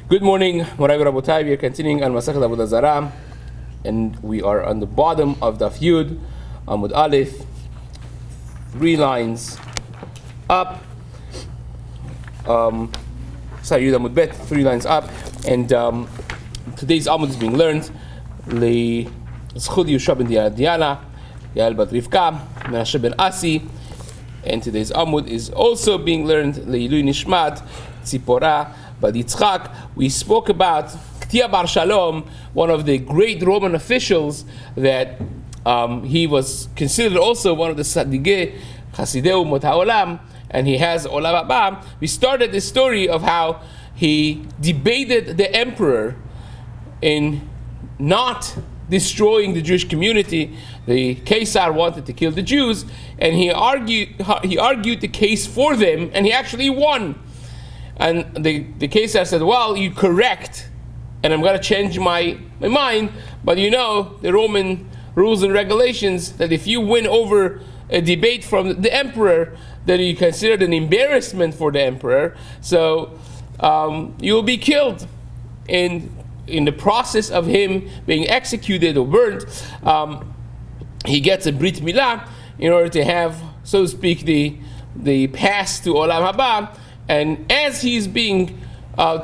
Good morning, Morai Rabotai. We are continuing on Masechet Avodah Zarah, and we are on the bottom of Daf Yud, Amud Aleph, 3 lines up. Yud Amud Bet, 3 lines up, and today's Amud is being learned. Le Zchud Yusha ben Diana, Yael bat Rivka, Menashe ben Asi, and today's Amud is also being learned. Leilui Nishmat, Tzipora. But Yitzchak, we spoke about Ktia Bar Shalom, one of the great Roman officials that he was considered also one of the Sadigei Chasidei Umot HaOlam, and he has Olam Haba. We started the story of how he debated the emperor in not destroying the Jewish community. The Caesar wanted to kill the Jews, and he argued the case for them, and he actually won. And the Caesar said, well, you're correct, and I'm going to change my mind, but you know the Roman rules and regulations that if you win over a debate from the emperor, that you considered an embarrassment for the emperor, so you will be killed. And in the process of him being executed or burnt, he gets a Brit Milah in order to have, so to speak, the pass to Olam Haba. And as he's being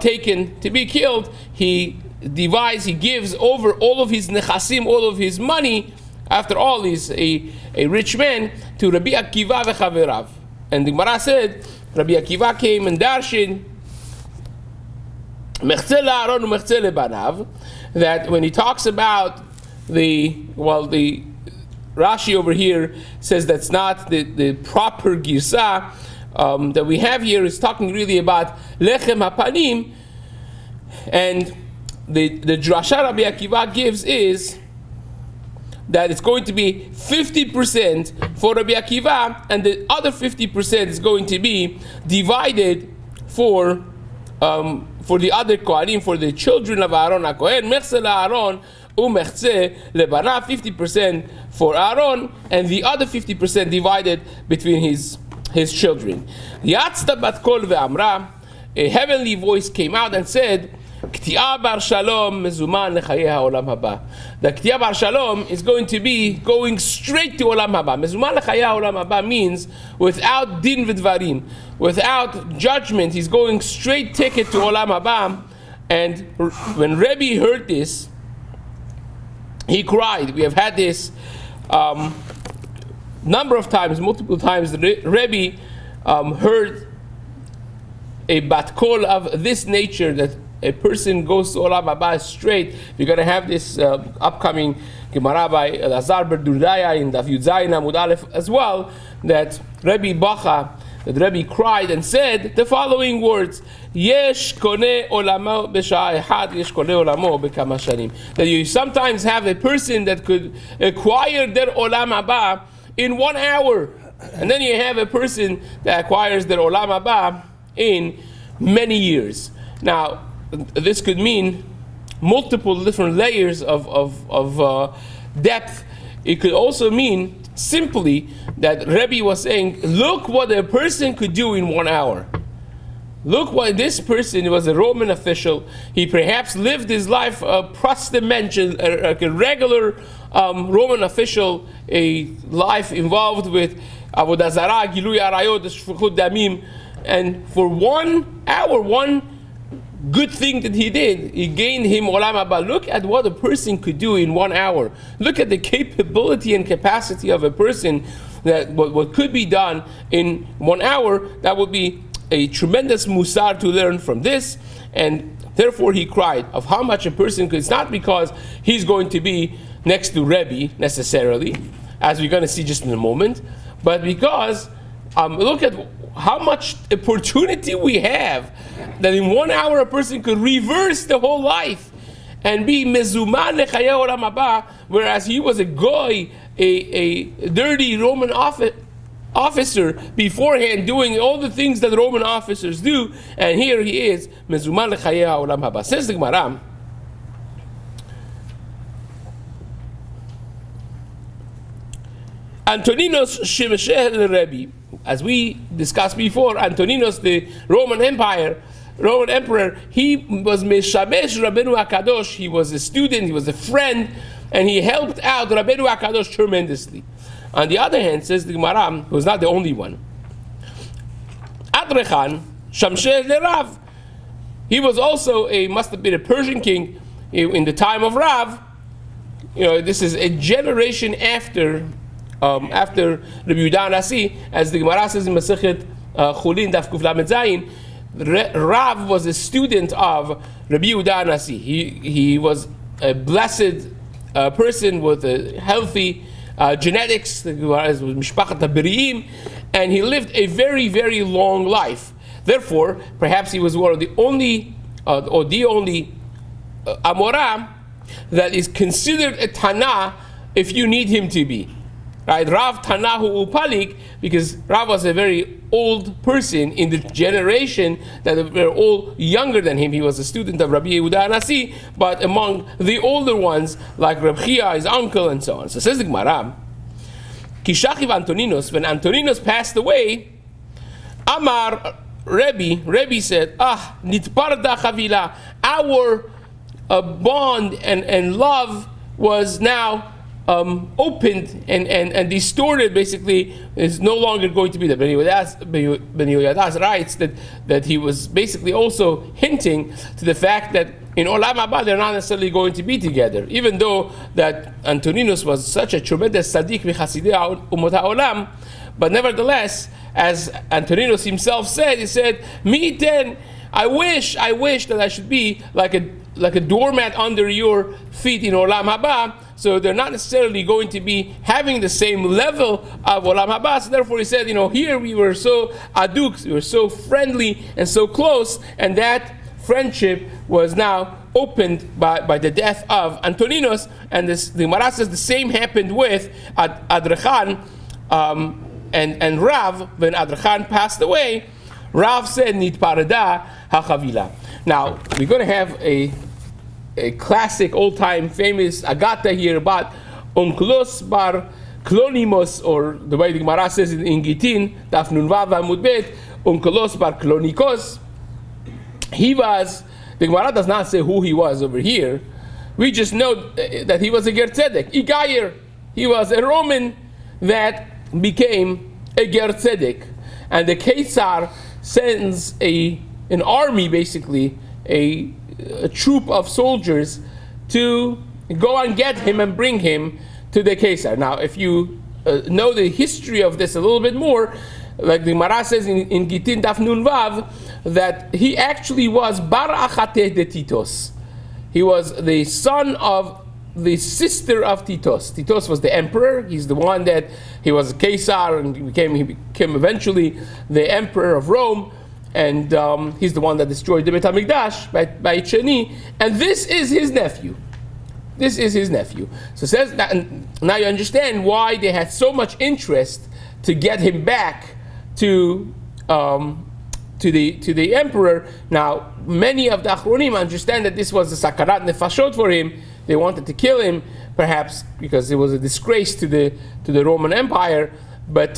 taken to be killed, he gives over all of his nechasim, all of his money. After all, he's a rich man, to Rabbi Akiva v'chaverav. And the Gemara said, Rabbi Akiva came and darshin, mechze la'aron u'mechze lebanav, that when he talks about the Rashi over here says that's not the proper girsa, that we have here is talking really about lechem hapanim, and the drasha Rabbi Akiva gives is that it's going to be 50% for Rabbi Akiva, and the other 50% is going to be divided for the other Kohanim, for the children of Aaron HaKohen, mechze la'Aaron u'mechze lebanav, 50% for Aaron, and the other 50% divided between his children. Yatzta bat kol ve'amra, a heavenly voice came out and said, Ktia bar shalom mezuman lechayei ha'olam haba. The Ktia bar shalom is going to be going straight to olam haba. Mezuman lechayei ha'olam haba means without din v'dvarim, without judgment. He's going straight ticket to olam haba. And when Rebbe heard this, he cried. We have had this number of times, multiple times. The Rebbe heard a bat kol of this nature, that a person goes to Olam Haba straight. We're going to have this upcoming Gemara by Elazar Berdurdaya in Daf Yud Zayin Amud Aleph as well, that Rebbe cried and said the following words: Yesh koneh olamo b'sha'ah echad, yesh koneh olamo b'kama shanim. That you sometimes have a person that could acquire their Olam Haba in 1 hour, and then you have a person that acquires their Olam Haba in many years. Now, this could mean multiple different layers of depth. It could also mean simply that Rebbe was saying, look what a person could do in 1 hour. Look what this person was, a Roman official. He perhaps lived his life prost-dimension, like a regular Roman official, a life involved with Avodah Zarah, Gilui Arayot, Shfuchut Damim, and for 1 hour, one good thing that he did, he gained him Olam Haba. Look at what a person could do in 1 hour. Look at the capability and capacity of a person, that what could be done in 1 hour. That would be a tremendous musar to learn from this, and therefore he cried of how much a person could. It's not because he's going to be next to Rebbe necessarily, as we're going to see just in a moment, but because look at how much opportunity we have, that in 1 hour a person could reverse the whole life and be mezuman lechayei olam haba, whereas he was a goy, a dirty Roman officer beforehand, doing all the things that Roman officers do, and here he is mezuman lechayei olam haba. Says the Gemara, Antoninos shemesheh Rebbe. As we discussed before, Antoninos, the Roman Empire, Roman emperor, he was Meshamesh Rabbeinu HaKadosh. He was a student, he was a friend, and he helped out Rabbeinu HaKadosh tremendously. On the other hand, says the Gemara, who was not the only one, Adrechan Shamsheh Lerav. He was also must have been a Persian king in the time of Rav. This is a generation after Rabbi Yehuda Nasi, as the Gemara says in Masechet Chulin Daf Kuf Lamed Zayin. Rav was a student of Rabbi Yehuda Nasi. He was a blessed person with a healthy genetics, Mishpachat HaBeriim, and he lived a very, very long life. Therefore, perhaps he was one of the only, or the only Amora that is considered a Tana if you need him to be. Right? Rav Tanahu Upalik, because Rav was a very old person in the generation that were all younger than him. He was a student of Rabbi Yehuda Nasi, but among the older ones, like Reb Chia, his uncle, and so on. So says the Gemara, Kishachiv Antoninos, when Antoninos passed away, Amar Rebbe said, Nitparda Chavila, our bond and love was now opened and distorted. Basically, is no longer going to be there. Ben Yehoyada writes that he was basically also hinting to the fact that in Olam Haba they're not necessarily going to be together, even though that Antoninus was such a tremendous tzaddik v'chasidei umot ha'olam. But nevertheless, as Antoninus himself said, he said, "Miten, I wish that I should be like a doormat under your feet in Olam Haba." So they're not necessarily going to be having the same level of Olam Haba. So therefore he said, here we were so aduk, we were so friendly and so close, and that friendship was now opened by the death of Antoninos. And the Gemara says the same happened with Adrechan and Rav. When Adrechan passed away, Rav said, Nitparada HaChavila. Now, we're going to have a classic, old-time, famous Agata here about Onkelos bar Klonimos, or the way the Gemara says in Gitin, Daf Nun Vav Amud Bet, Onkelos bar Klonikos. He was, the Gemara does not say who he was over here. We just know that he was a Ger Tzedek, Igayer. He was a Roman that became a Ger Tzedek. And the Caesar sends an army, basically, a troop of soldiers to go and get him and bring him to the Caesar. Now, if you know the history of this a little bit more, like the Gemara says in Gitin Daf Nun Vav, that he actually was Bar Achateh de Titos. He was the son of the sister of Titos. Titos was the emperor. He's the one that he was a Caesar, and he became eventually the emperor of Rome. And he's the one that destroyed the Beit HaMikdash by Cheni. And this is his nephew. This is his nephew. So it says that, and now you understand why they had so much interest to get him back to the emperor. Now, many of the Achronim understand that this was a sakarat nefashot for him. They wanted to kill him, perhaps because it was a disgrace to the Roman Empire. But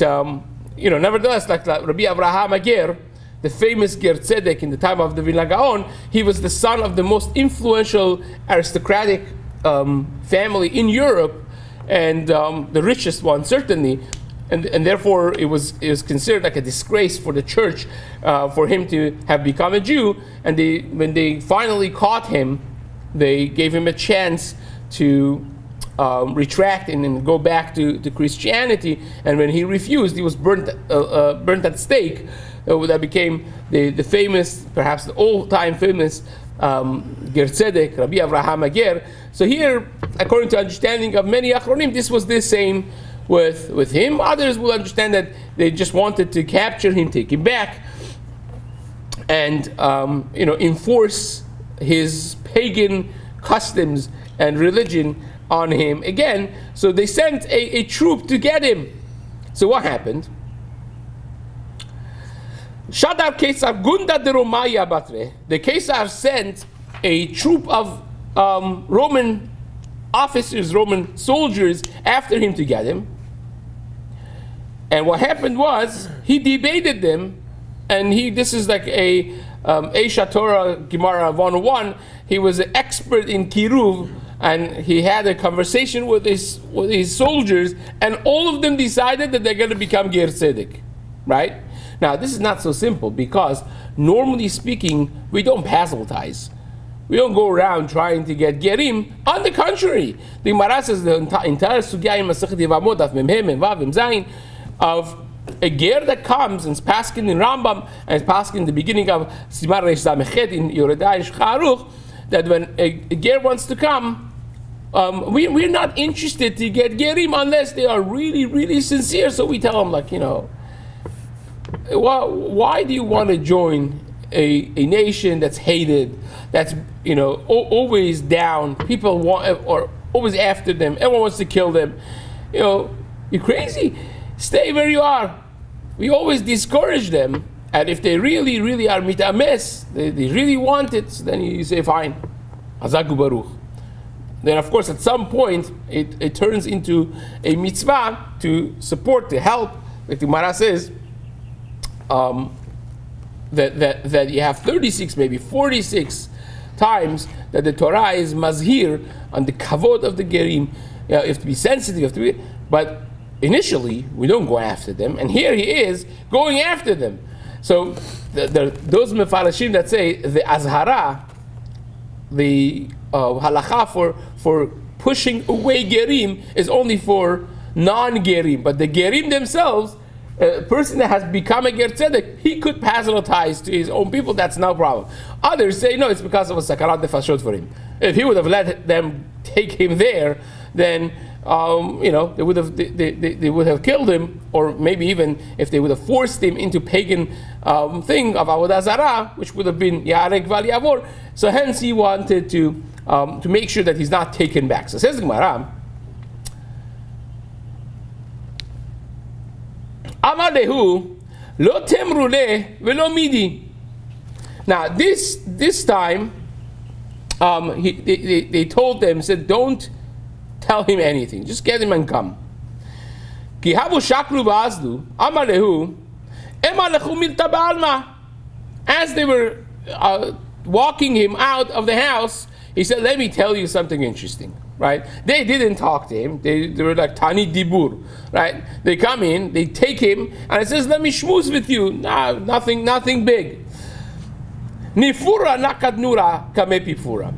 nevertheless, like Rabbi Avraham Ager, the famous Ger Tzedek in the time of the Vilna Gaon, he was the son of the most influential aristocratic family in Europe, and the richest one certainly, and therefore it was considered like a disgrace for the church for him to have become a Jew. And when they finally caught him, they gave him a chance to retract and go back to Christianity. And when he refused, he was burnt at stake. That became the famous, perhaps the all-time famous Ger Tzedek, Rabbi Avraham Ager. So here, according to understanding of many Achronim, this was the same with him. Others will understand that they just wanted to capture him, take him back, and enforce his pagan customs and religion on him again. So they sent a troop to get him. So what happened? Shadar Caesar Gunda de Romaya Batre. The Caesar sent a troop of Roman officers, Roman soldiers, after him to get him. And what happened was, he debated them, and this is like a Eisha Torah Gemara 101, he was an expert in kiruv, and he had a conversation with his soldiers, and all of them decided that they're going to become ger tzedek, right? Now, this is not so simple, because normally speaking, we don't proselytize. We don't go around trying to get gerim. On the contrary, the Gemara says the entire sugya in Masechet Yevamot, Daf Mem Hem, Vav, Mem Zayin, of a ger that comes and is paskin in Rambam and is paskin in the beginning of Simar Reish Zamechet in Yoredai Shcharuch, that when a ger wants to come, we're not interested to get gerim unless they are really, really sincere. So we tell them, like, why do you want to join a nation that's hated, that's always down, people want or always after them, everyone wants to kill them? You're crazy. Stay where you are. We always discourage them, and if they really, really are mitames, they really want it, then you say fine, Hazaku Baruch. Then of course at some point it turns into a mitzvah to support, to help. Like the Gemara says, that you have 36, maybe 46 times that the Torah is mazhir on the kavod of the gerim. You have to be sensitive, you have to be, but initially we don't go after them, and here he is going after them. So those mefarashim that say the azhara, the halacha for pushing away gerim is only for non-gerim, but the gerim themselves, a person that has become a ger tzedek, he could proselytize to his own people, that's no problem. Others say no, it's because of a sakarat nefashot for him. If he would have let them take him there, then they would have killed him, or maybe even if they would have forced him into pagan thing of Avodah Zarah, which would have been Yarek Val Yavor. So hence he wanted to make sure that he's not taken back. So says the Gemara, Amar lehu lo temru le velo midi. Now this time they told them, said, don't tell him anything, just get him and come. Ki havu shakru v'azlu amar lehu ema lechu milta ba'alma. As they were walking him out of the house, he said, let me tell you something interesting. Right? They didn't talk to him. They were like Tani Dibur. Right? They come in, they take him, and it says, let me schmooze with you. Nah, nothing big. Nifura nakadnura kamepifura.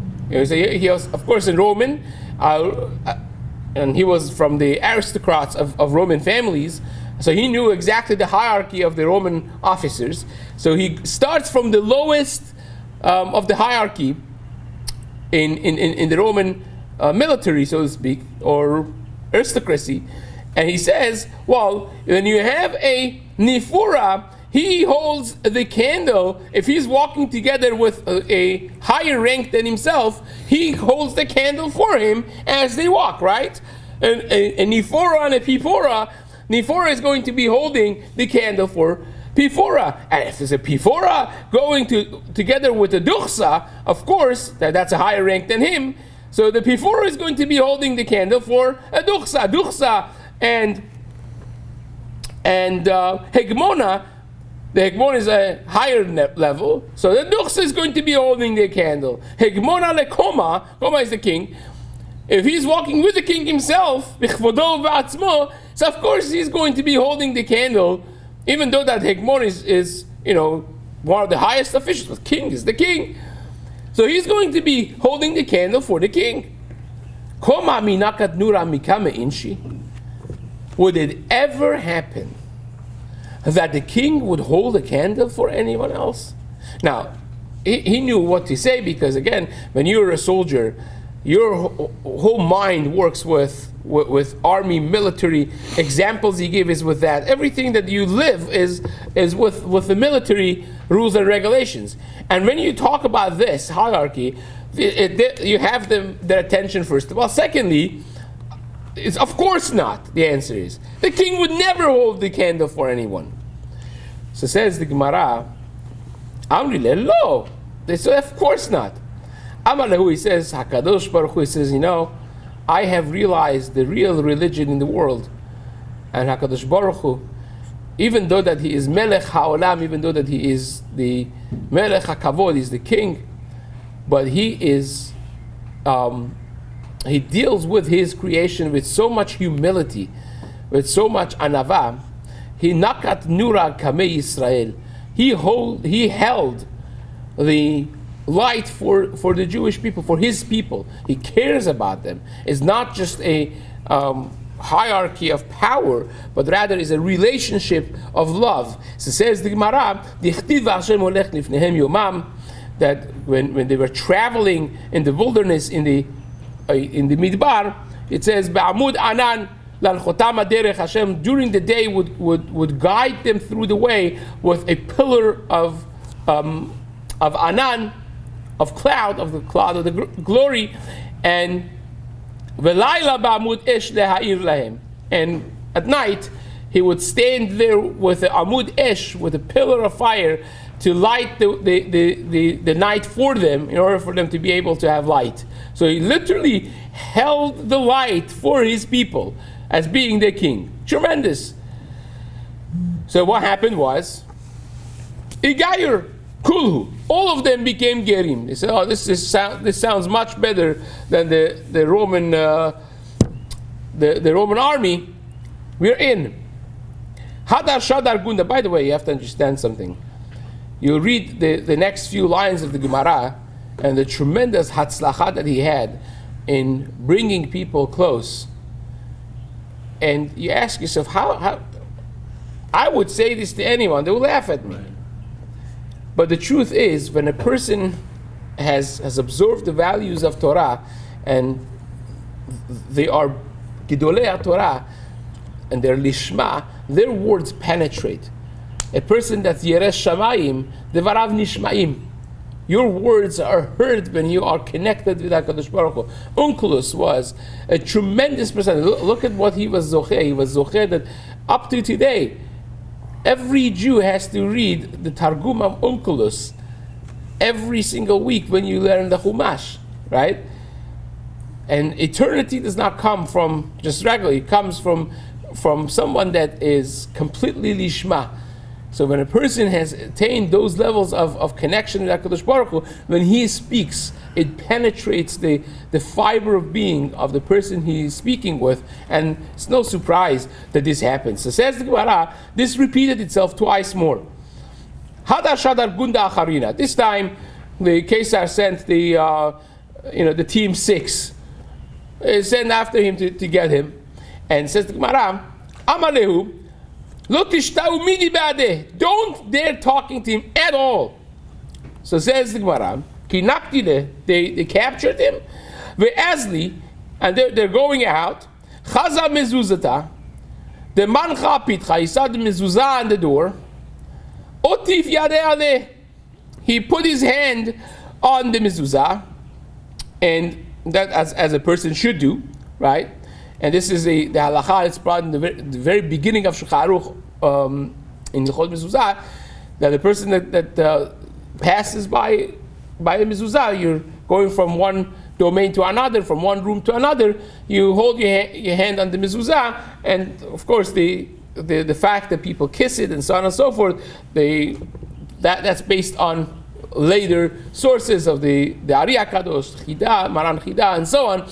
He was, of course, a Roman, and he was from the aristocrats of Roman families, so he knew exactly the hierarchy of the Roman officers. So he starts from the lowest of the hierarchy in the Roman military, so to speak, or aristocracy, and he says, well, when you have a nifura, he holds the candle. If he's walking together with a higher rank than himself, he holds the candle for him as they walk, right? And a nifura and a pifura, nifura is going to be holding the candle for pifura. And if there's a pifura going together with a duchsa, of course, that's a higher rank than him. So the pifura is going to be holding the candle for a duchsa. Duchsa and hegmona. The hegmona is a higher level, so the duchsa is going to be holding the candle. Hegmona lekoma, koma is the king. If he's walking with the king himself, so of course he's going to be holding the candle, even though that hegmona is one of the highest officials. But king is the king. So he's going to be holding the candle for the king. Would it ever happen that the king would hold a candle for anyone else? Now, he knew what to say, because again, when you're a soldier, your whole mind works with army, military. Examples he gave is with that. Everything that you live is with the military rules and regulations. And when you talk about this hierarchy, you have their attention first of all. Secondly, it's of course not. The answer is the king would never hold the candle for anyone. So says the Gemara, Amri lo. They say, of course not. Amar lehu, he says, Hakadosh Baruch Hu, he says, I have realized the real religion in the world. And Hakadosh Baruch Hu even though that he is Melech HaOlam, even though that he is the Melech HaKavod, he's the king, but he is, he deals with his creation with so much humility, with so much anava. He nakat nura kamei Yisrael. He held the light for the Jewish people, for his people. He cares about them. It's not just a hierarchy of power, but rather is a relationship of love. So says the Gemara, that when they were traveling in the wilderness, in the Midbar, it says, Amud Anan lalchotam derech Hashem, during the day would guide them through the way with a pillar of Anan, of cloud, of the cloud of the glory, and Velayla ba'amud esh leha'ir lahem. And at night, he would stand there with a amud esh, with a pillar of fire, to light the night for them, in order for them to be able to have light. So he literally held the light for his people as being their king. Tremendous. So what happened was, Igayur Kulhu, all of them became Gerim. They said, oh, this sounds much better than the Roman the Roman army. We're in. Hadar Shadar Gunda. By the way, you have to understand something. You read the next few lines of the Gemara and the tremendous hatzlacha that he had in bringing people close. And you ask yourself, how I would say this to anyone, they will laugh at me. But the truth is, when a person has observed the values of Torah, and they are Gidolei Torah, and they're Lishma, their words penetrate. A person that's Yeresh Shamayim, Devarav Nishmaim. Your words are heard when you are connected with HaKadosh Baruch Hu. Onkelos was a tremendous person. Look at what he was Zocheh. He was Zocheh that up to today, every Jew has to read the Targum of Onkelos every single week when you learn the Chumash, right? And eternity does not come from just regular. It comes from someone that is completely lishma. So when a person has attained those levels of connection with HaKadosh Baruch Hu, when he speaks, it penetrates the fiber of being of the person he is speaking with, and it's no surprise that this happens. So says the Gemara, this repeated itself twice more. Hadar Shadar Gunda Acharina. This time, the Kesar sent the team 6. Sent after him to get him, and says the Gemara, Amalehu, Lo tishtau midi ba'adeh. Don't dare talking to him at all. So says the Gemara, Ki naktile, they captured him, ve'azli, and they're going out, Chaza mezuzata, the mancha pitcha, he saw the mezuzah on the door, Otif yadeh aleh, he put his hand on the mezuzah, and that as a person should do, right? And this is the halacha. It's brought in the very beginning of Shulchan Aruch in Hilchot Mezuzah, that the person that passes by a mezuzah, you're going from one domain to another, from one room to another. You hold your hand on the mezuzah, and of course the fact that people kiss it and so on and so forth, that's based on later sources of the Ari HaKadosh, Chida, Maran Chida, and so on.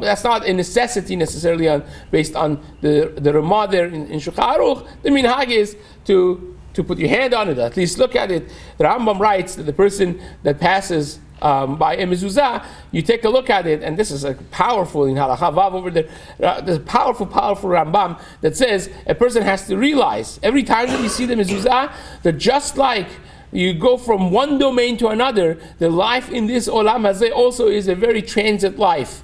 That's not a necessity necessarily based on the Ramah there in Shulchan Aruch. The minhag is to put your hand on it, at least look at it. The Rambam writes that the person that passes by a mezuzah, you take a look at it, and this is powerful in Halacha Vav over there. There's a powerful Rambam that says a person has to realize every time that you see the mezuzah that just like you go from one domain to another, the life in this olam hazeh also is a very transit life.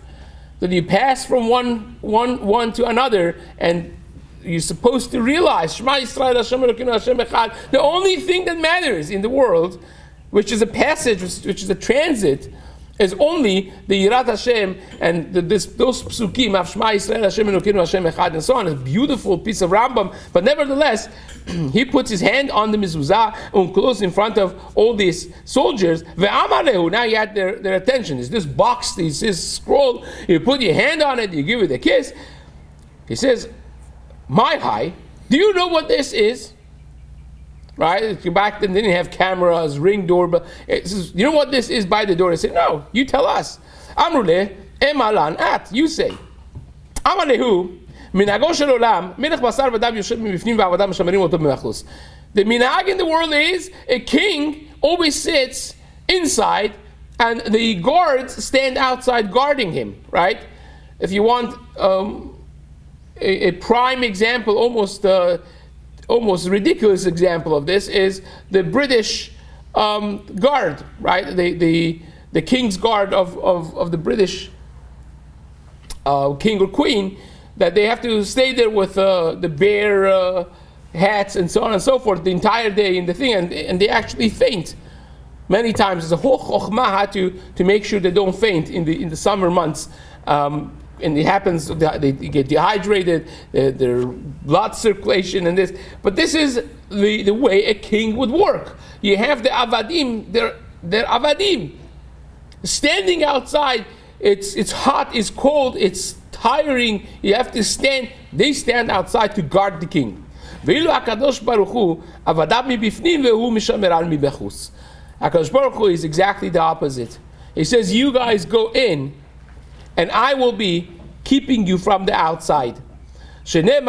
That you pass from one to another, and you're supposed to realize Shema Yisrael Hashem Elokeinu Hashem Echad. The only thing that matters in the world, which is a passage, which is a transit, is only the Yirat Hashem and those psukim of Shema Yisrael Hashem Elokeinu Hashem Echad and so on. It's a beautiful piece of Rambam, but nevertheless, he puts his hand on the mezuzah close in front of all these soldiers. Ve'amalehu, now you had their attention. Is this box, this scroll, you put your hand on it, you give it a kiss. He says, my high, Do you know what this is? Right? Back then, they didn't have cameras, ring doorbell. You know what this is by the door? They say, no, you tell us. Amrule, emalan, at, you say. Amalehu, minago shel olam, melech basar v'dam yoshev mibifnim v'avodah mishamerim oto b'machlos. The minhag in the world is a king always sits inside and the guards stand outside guarding him, right? If you want a prime example, almost ridiculous example of this is the British guard, right? The king's guard of the British king or queen, that they have to stay there with the bear hats and so on and so forth the entire day in the thing, and they actually faint many times. There's a whole chokhmah to make sure they don't faint in the summer months. And it happens, they get dehydrated, their blood circulation and this. But this is the way a king would work. You have the avadim, they're avadim. Standing outside, it's hot, it's cold, it's tiring, you have to stand. They stand outside to guard the king. HaKadosh Baruch Hu is exactly the opposite. He says, you guys go in, and I will be keeping you from the outside. You take a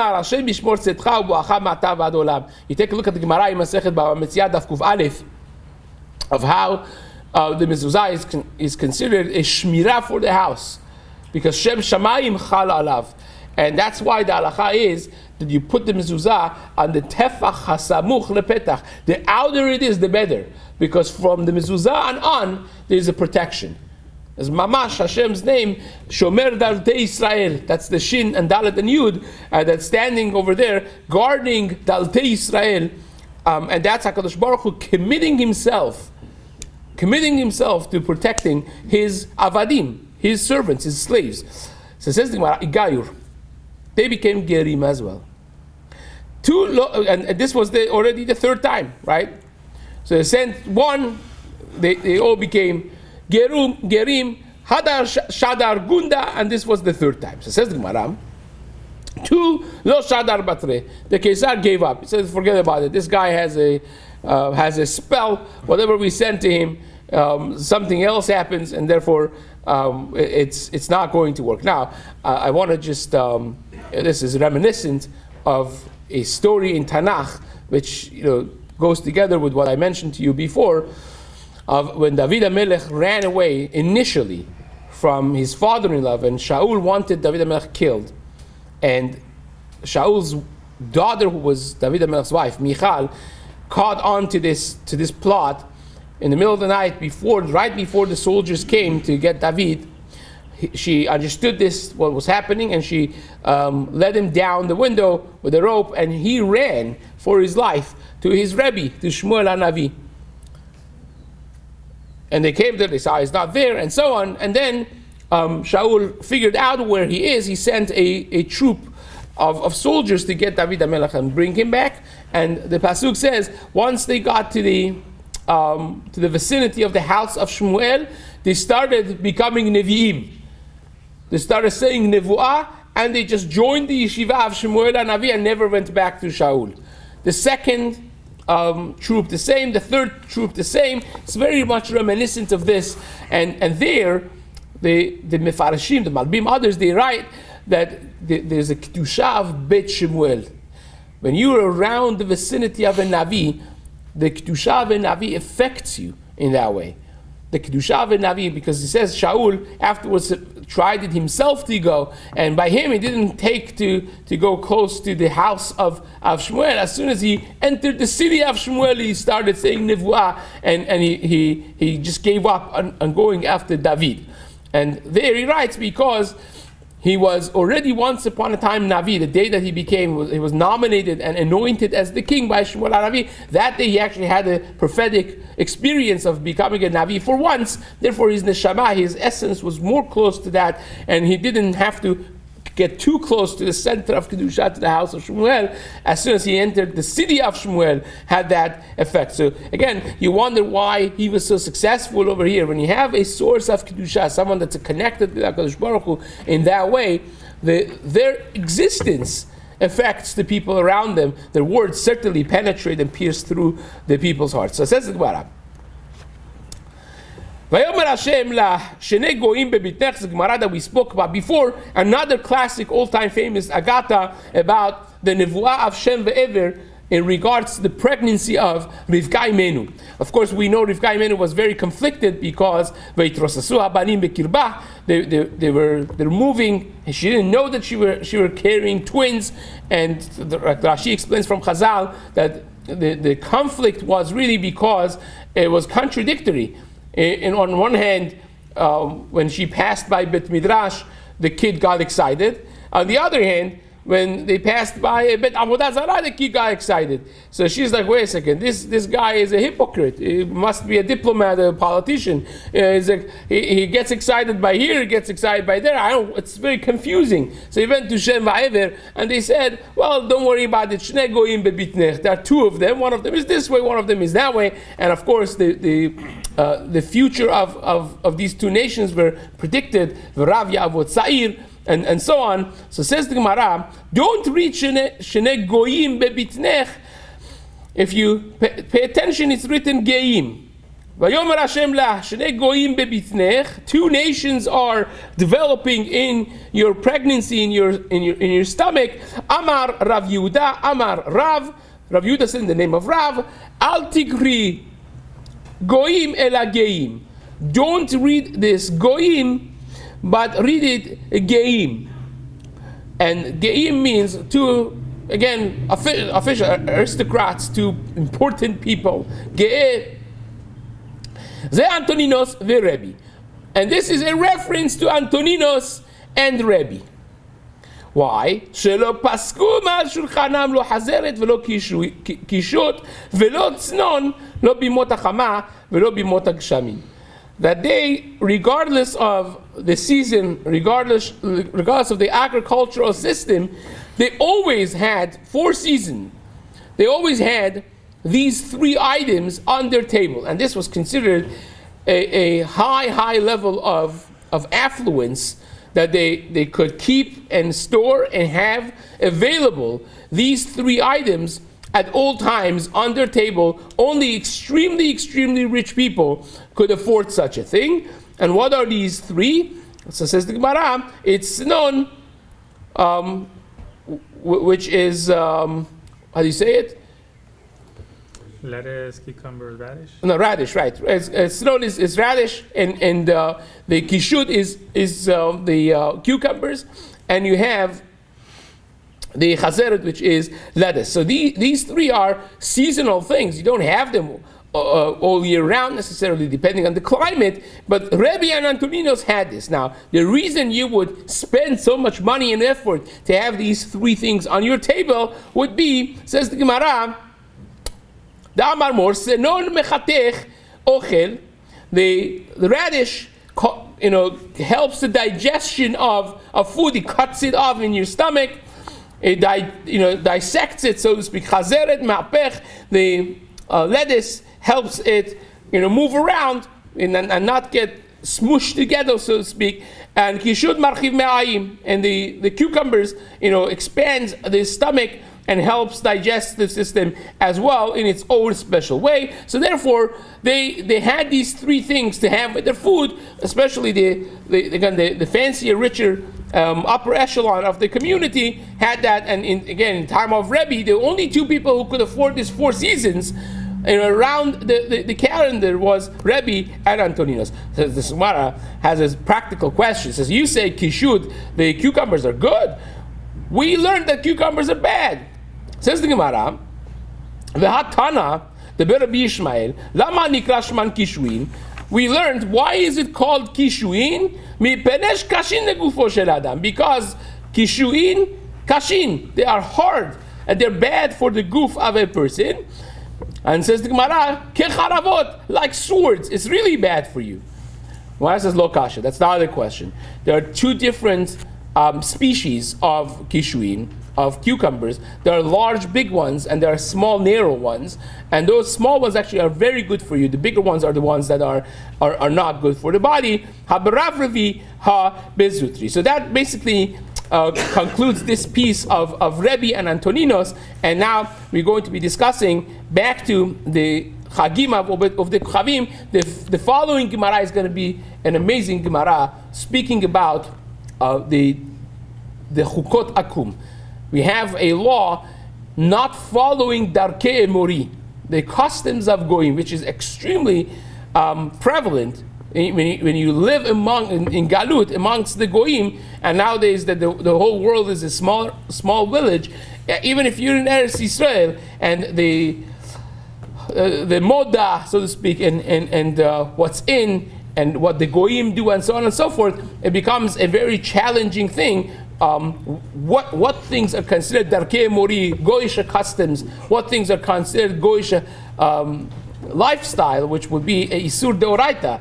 look at the Gemara in Masechet Bava Metzia Daf Kuf Aleph of how the mezuzah is considered a shmirah for the house, because Shem Shamayim Chal Alav, and that's why the halacha is that you put the mezuzah on the tefach hasamuch lepetach. The outer it is, the better, because from the mezuzah on there is a protection. As Mamash, Hashem's name, Shomer Daltei Israel. That's the Shin and Dalet and Yud that's standing over there, guarding Daltei Israel. And that's HaKadosh Baruch Hu committing himself to protecting his avadim, his servants, his slaves. So it says the Gemara, Igayur. They became Gerim as well. And this was already the third time, right? So they sent one, they all became Gerim, Hadar, Shadar, Gunda, and this was the third time. So says the Gemara, two, Lo Shadar Batre. The Kesar gave up. He says, forget about it. This guy has a spell. Whatever we send to him, something else happens, and therefore it's not going to work. Now, I want to just, this is reminiscent of a story in Tanakh, which goes together with what I mentioned to you before, of when David HaMelech ran away initially from his father-in-law, and Shaul wanted David HaMelech killed. And Shaul's daughter, who was David HaMelech's wife, Michal, caught on to this plot in the middle of the night, right before the soldiers came to get David. She understood what was happening, and she led him down the window with a rope, and he ran for his life to his Rebbe, to Shmuel HaNavi. And they came there, they saw he's not there, and so on. And then Shaul figured out where he is. He sent a troop of soldiers to get David HaMelech and bring him back. And the pasuk says, once they got to the vicinity of the house of Shmuel, they started becoming Nevi'im. They started saying Nevuah, and they just joined the yeshiva of Shmuel HaNavi and never went back to Shaul. The second troop the same, the third troop the same. It's very much reminiscent of this. And there, the Mefarashim, the Malbim, others, they write that there's a Kedusha of Bet Shemuel. When you are around the vicinity of a Navi, the Kedusha of a Navi affects you in that way. The Kedusha of a Navi, because he says Shaul afterwards tried it himself to go, and by him he didn't take to go close to the house of Shmuel. As soon as he entered the city of Shmuel, he started saying Nevuah, and he just gave up on going after David. And there he writes, because he was already once upon a time Navi. The day that he was nominated and anointed as the king by Shmuel HaNavi, that day he actually had a prophetic experience of becoming a Navi for once. Therefore his neshama, his essence, was more close to that, and he didn't have to get too close to the center of Kedusha, to the house of Shmuel. As soon as he entered the city of Shmuel, had that effect. So again, you wonder why he was so successful over here. When you have a source of Kedusha, someone that's connected to HaKadosh Baruch Hu in that way, their existence affects the people around them. Their words certainly penetrate and pierce through the people's hearts. So it says the Gemara. Vayomer Hashem la shenei goyim bebitnech, the Gemara that we spoke about before, another classic, all-time famous Agata about the Nevuah of Shem ve'ever in regards to the pregnancy of Rivka Imenu. Of course, we know Rivka Imenu was very conflicted because veitrosasu habanim bekirbah, they're moving. She didn't know that she were carrying twins, and Rashi explains from Chazal that the conflict was really because it was contradictory. And on one hand, when she passed by Bet Midrash, the kid got excited. On the other hand, when they passed by Bet Avodah Zarah, the kid got excited. So she's like, wait a second, this guy is a hypocrite. He must be a diplomat, a politician. He gets excited by here, he gets excited by there. It's very confusing. So he went to Shem Va'ever, and they said, well, don't worry about it. Shnei goyim bebitnech. There are two of them. One of them is this way, one of them is that way. And of course, the future of these two nations were predicted. V'rav ya'avot sa'ir. And so on. So says the Gemara, don't read Shnei Goyim bebitnech. If you pay attention, it's written Geim. Vayomer Hashem la Shnei Goyim bebitnech. Two nations are developing in your pregnancy, in your stomach. Amar Rav Yehuda, Amar Rav. Rav Yehuda said in the name of Rav, Al Tigri Goyim ela Geim. Don't read this Goyim, but read it Geim. And Geim means two, again, official aristocrats, two important people. Ge'eh. Ze Antoninos ve Rebbe. And this is a reference to Antoninos and Rebbe. Why? Shelo pasku ma'al shulchanam lo hazeret velo kishut velo tznon lo bimot hachama velo bimot hagshamim. That they, regardless of the season, regardless of the agricultural system, they always had 4 seasons. They always had these 3 items on their table, and this was considered a high level of affluence that they could keep and store and have available. These 3 items at all times on their table. Only extremely rich people could afford such a thing. And what are these 3? So says the Gemara, it's known, which is, how do you say it? Lettuce, cucumber, radish? No, radish, right. It's known as radish, and the kishut is the cucumbers, and you have the chazeret, which is lettuce. So these 3 are seasonal things. You don't have them all year round necessarily, depending on the climate. But Rebbe and Antoninos had this. Now, the reason you would spend so much money and effort to have these 3 things on your table would be, says the Gemara, the Amar Mor Senon Mechatech Ochel. The radish, helps the digestion of food. It cuts it off in your stomach. It dissects it, so to speak. Chazeret ma'apech, the lettuce helps it, move around and not get smooshed together, so to speak. And kishut marchiv me'ayim, and the cucumbers, expands the stomach and helps digest the system as well in its own special way. So therefore, they had these 3 things to have with their food, especially the fancier, richer upper echelon of the community had that. And in time of Rebbe, the only 2 people who could afford these 4 seasons around the calendar was Rebbe and Antoninos. So the Gemara has a practical question. It says, you say kishut, the cucumbers are good. We learned that cucumbers are bad. Says the Gemara, V'hatana, the Rabbi Yishmael, Lama nikra shman kishuin. We learned, why is it called kishuin? Mi penesh kashin negufo shel adam. Because kishuin, kashin, they are hard and they're bad for the goof of a person. And says the Gemara, kecharavot, like swords, it's really bad for you. Why says lo kasha? That's the other question. There are 2 different species of kishuin, of cucumbers. There are large, big ones, and there are small, narrow ones. And those small ones actually are very good for you. The bigger ones are the ones that are not good for the body. Ha berav revi ha bezutri. So that basically concludes this piece of Rebbe and Antoninos, and now we're going to be discussing back to the Chagim of the Chavim. The following Gemara is going to be an amazing Gemara, speaking about the Chukot Akum. We have a law not following Darkei Mori, the customs of Goyim, which is extremely prevalent when you live in Galut amongst the Goyim, and nowadays that the whole world is a small village. Even if you're in Eretz Yisrael, and the moda, so to speak, and what's in and what the Goyim do and so on and so forth, it becomes a very challenging thing. What things are considered Darkei Mori, Goyish customs, what things are considered Goyish lifestyle, which would be a Isur Deoraita,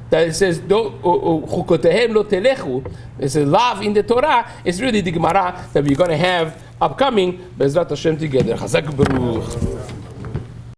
that it says, Chukotehem lo telechu, it's a law in the Torah. It's really the Gemara that we're going to have upcoming, Bezrat Hashem together. Chazak Baruch.